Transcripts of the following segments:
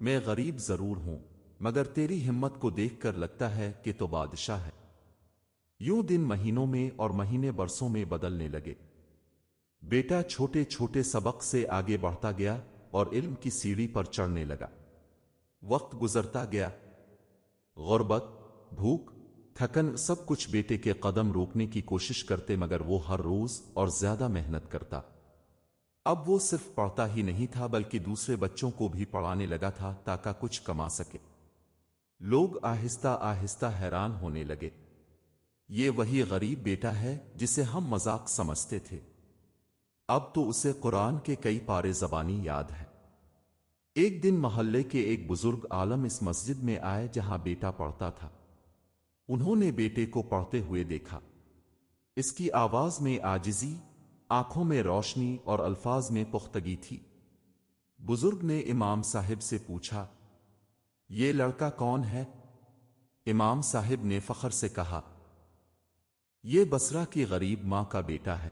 میں غریب ضرور ہوں، مگر تیری ہمت کو دیکھ کر لگتا ہے کہ تو بادشاہ ہے۔ یوں دن مہینوں میں اور مہینے برسوں میں بدلنے لگے۔ بیٹا چھوٹے چھوٹے سبق سے آگے بڑھتا گیا اور علم کی سیڑھی پر چڑھنے لگا۔ وقت گزرتا گیا۔ غربت، بھوک، تھکن سب کچھ بیٹے کے قدم روکنے کی کوشش کرتے، مگر وہ ہر روز اور زیادہ محنت کرتا۔ اب وہ صرف پڑھتا ہی نہیں تھا بلکہ دوسرے بچوں کو بھی پڑھانے لگا تھا تاکہ کچھ کما سکے۔ لوگ آہستہ آہستہ حیران ہونے لگے، یہ وہی غریب بیٹا ہے جسے ہم مذاق سمجھتے تھے، اب تو اسے قرآن کے کئی پارے زبانی یاد ہے۔ ایک دن محلے کے ایک بزرگ عالم اس مسجد میں آئے جہاں بیٹا پڑھتا تھا۔ انہوں نے بیٹے کو پڑھتے ہوئے دیکھا۔ اس کی آواز میں عاجزی، آنکھوں میں روشنی اور الفاظ میں پختگی تھی۔ بزرگ نے امام صاحب سے پوچھا، یہ لڑکا کون ہے؟ امام صاحب نے فخر سے کہا، یہ بصرہ کی غریب ماں کا بیٹا ہے۔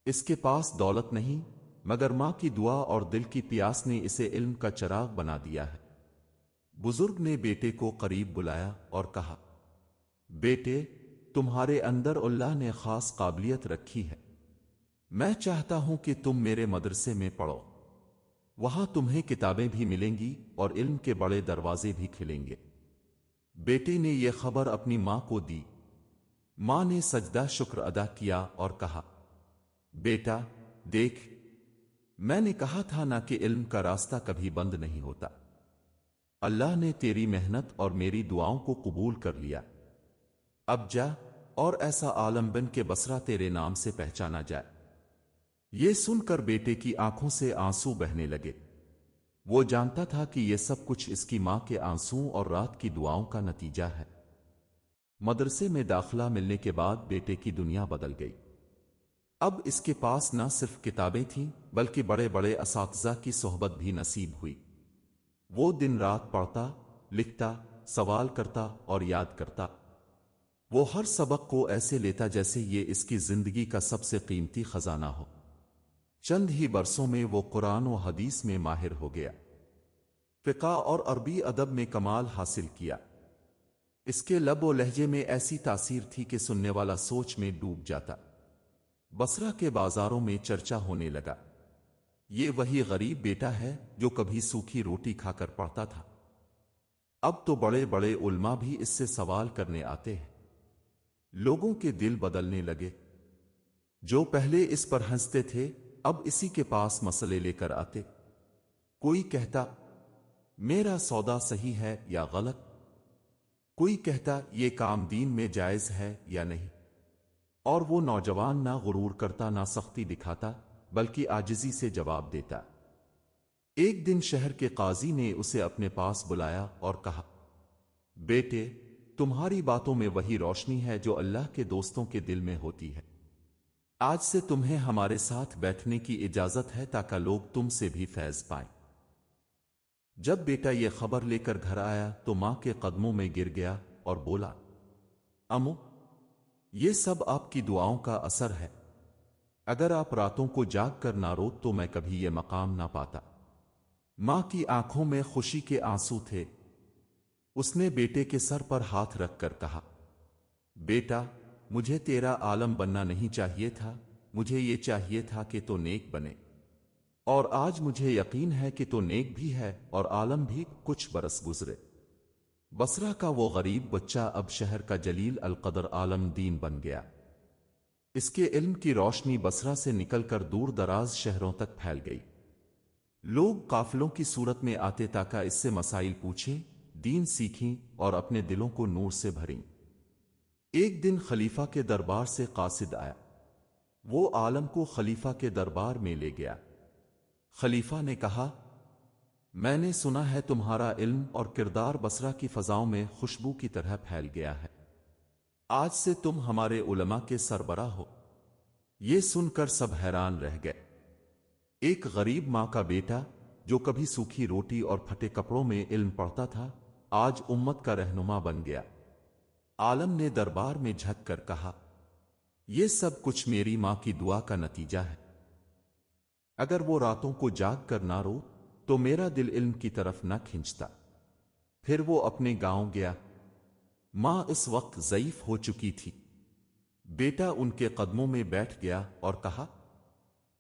اس کے پاس دولت نہیں، مگر ماں کی دعا اور دل کی پیاس نے اسے علم کا چراغ بنا دیا ہے۔ بزرگ نے بیٹے کو قریب بلایا اور کہا، بیٹے، تمہارے اندر اللہ نے خاص قابلیت رکھی ہے۔ میں چاہتا ہوں کہ تم میرے مدرسے میں پڑھو، وہاں تمہیں کتابیں بھی ملیں گی اور علم کے بڑے دروازے بھی کھلیں گے۔ بیٹے نے یہ خبر اپنی ماں کو دی۔ ماں نے سجدہ شکر ادا کیا اور کہا، بیٹا دیکھ، میں نے کہا تھا نہ کہ علم کا راستہ کبھی بند نہیں ہوتا۔ اللہ نے تیری محنت اور میری دعاؤں کو قبول کر لیا۔ اب جا اور ایسا عالم بن کے بصرہ تیرے نام سے پہچانا جائے۔ یہ سن کر بیٹے کی آنکھوں سے آنسو بہنے لگے۔ وہ جانتا تھا کہ یہ سب کچھ اس کی ماں کے آنسوؤں اور رات کی دعاؤں کا نتیجہ ہے۔ مدرسے میں داخلہ ملنے کے بعد بیٹے کی دنیا بدل گئی۔ اب اس کے پاس نہ صرف کتابیں تھیں بلکہ بڑے بڑے اساتذہ کی صحبت بھی نصیب ہوئی۔ وہ دن رات پڑھتا، لکھتا، سوال کرتا اور یاد کرتا۔ وہ ہر سبق کو ایسے لیتا جیسے یہ اس کی زندگی کا سب سے قیمتی خزانہ ہو۔ چند ہی برسوں میں وہ قرآن و حدیث میں ماہر ہو گیا، فقہ اور عربی ادب میں کمال حاصل کیا۔ اس کے لب و لہجے میں ایسی تاثیر تھی کہ سننے والا سوچ میں ڈوب جاتا۔ بصرہ کے بازاروں میں چرچا ہونے لگا، یہ وہی غریب بیٹا ہے جو کبھی سوکھی روٹی کھا کر پڑھتا تھا۔ اب تو بڑے بڑے علماء بھی اس سے سوال کرنے آتے ہیں۔ لوگوں کے دل بدلنے لگے۔ جو پہلے اس پر ہنستے تھے اب اسی کے پاس مسئلے لے کر آتے۔ کوئی کہتا، میرا سودا صحیح ہے یا غلط؟ کوئی کہتا، یہ کام دین میں جائز ہے یا نہیں؟ اور وہ نوجوان نہ غرور کرتا نہ سختی دکھاتا بلکہ عاجزی سے جواب دیتا۔ ایک دن شہر کے قاضی نے اسے اپنے پاس بلایا اور کہا، بیٹے، تمہاری باتوں میں وہی روشنی ہے جو اللہ کے دوستوں کے دل میں ہوتی ہے۔ آج سے تمہیں ہمارے ساتھ بیٹھنے کی اجازت ہے تاکہ لوگ تم سے بھی فیض پائیں۔ جب بیٹا یہ خبر لے کر گھر آیا تو ماں کے قدموں میں گر گیا اور بولا، امو، یہ سب آپ کی دعاؤں کا اثر ہے۔ اگر آپ راتوں کو جاگ کر نہ رو تو میں کبھی یہ مقام نہ پاتا۔ ماں کی آنکھوں میں خوشی کے آنسو تھے۔ اس نے بیٹے کے سر پر ہاتھ رکھ کر کہا، بیٹا، مجھے تیرا عالم بننا نہیں چاہیے تھا، مجھے یہ چاہیے تھا کہ تو نیک بنے، اور آج مجھے یقین ہے کہ تو نیک بھی ہے اور عالم بھی۔ کچھ برس گزرے۔ بصرہ کا وہ غریب بچہ اب شہر کا جلیل القدر عالم دین بن گیا۔ اس کے علم کی روشنی بصرہ سے نکل کر دور دراز شہروں تک پھیل گئی۔ لوگ قافلوں کی صورت میں آتے تاکہ اس سے مسائل پوچھیں، دین سیکھیں اور اپنے دلوں کو نور سے بھریں۔ ایک دن خلیفہ کے دربار سے قاصد آیا۔ وہ عالم کو خلیفہ کے دربار میں لے گیا۔ خلیفہ نے کہا، میں نے سنا ہے تمہارا علم اور کردار بصرہ کی فضاؤں میں خوشبو کی طرح پھیل گیا ہے۔ آج سے تم ہمارے علماء کے سربراہ ہو۔ یہ سن کر سب حیران رہ گئے۔ ایک غریب ماں کا بیٹا جو کبھی سوکھی روٹی اور پھٹے کپڑوں میں علم پڑھتا تھا، آج امت کا رہنما بن گیا۔ عالم نے دربار میں جھک کر کہا، یہ سب کچھ میری ماں کی دعا کا نتیجہ ہے۔ اگر وہ راتوں کو جاگ کر نہ رو تو میرا دل علم کی طرف نہ کھنچتا۔ پھر وہ اپنے گاؤں گیا۔ ماں اس وقت ضعیف ہو چکی تھی۔ بیٹا ان کے قدموں میں بیٹھ گیا اور کہا،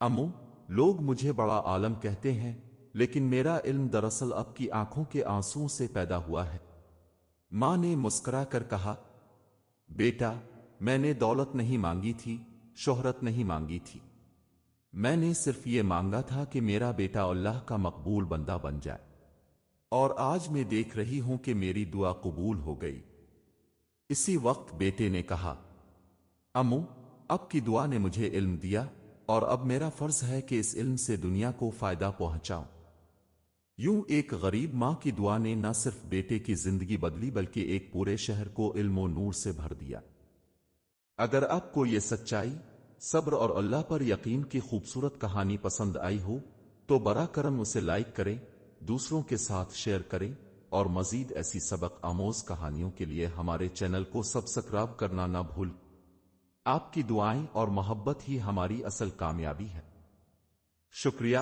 امو، لوگ مجھے بڑا عالم کہتے ہیں، لیکن میرا علم دراصل اب کی آنکھوں کے آنسوؤں سے پیدا ہوا ہے۔ ماں نے مسکرا کر کہا، بیٹا، میں نے دولت نہیں مانگی تھی، شہرت نہیں مانگی تھی، میں نے صرف یہ مانگا تھا کہ میرا بیٹا اللہ کا مقبول بندہ بن جائے، اور آج میں دیکھ رہی ہوں کہ میری دعا قبول ہو گئی۔ اسی وقت بیٹے نے کہا، امو، اب کی دعا نے مجھے علم دیا، اور اب میرا فرض ہے کہ اس علم سے دنیا کو فائدہ پہنچاؤں۔ یوں ایک غریب ماں کی دعا نے نہ صرف بیٹے کی زندگی بدلی بلکہ ایک پورے شہر کو علم و نور سے بھر دیا۔ اگر آپ کو یہ سچائی، صبر اور اللہ پر یقین کی خوبصورت کہانی پسند آئی ہو تو براہ کرم اسے لائک کریں، دوسروں کے ساتھ شیئر کریں، اور مزید ایسی سبق آموز کہانیوں کے لیے ہمارے چینل کو سبسکرائب کرنا نہ بھول۔ آپ کی دعائیں اور محبت ہی ہماری اصل کامیابی ہے۔ شکریہ۔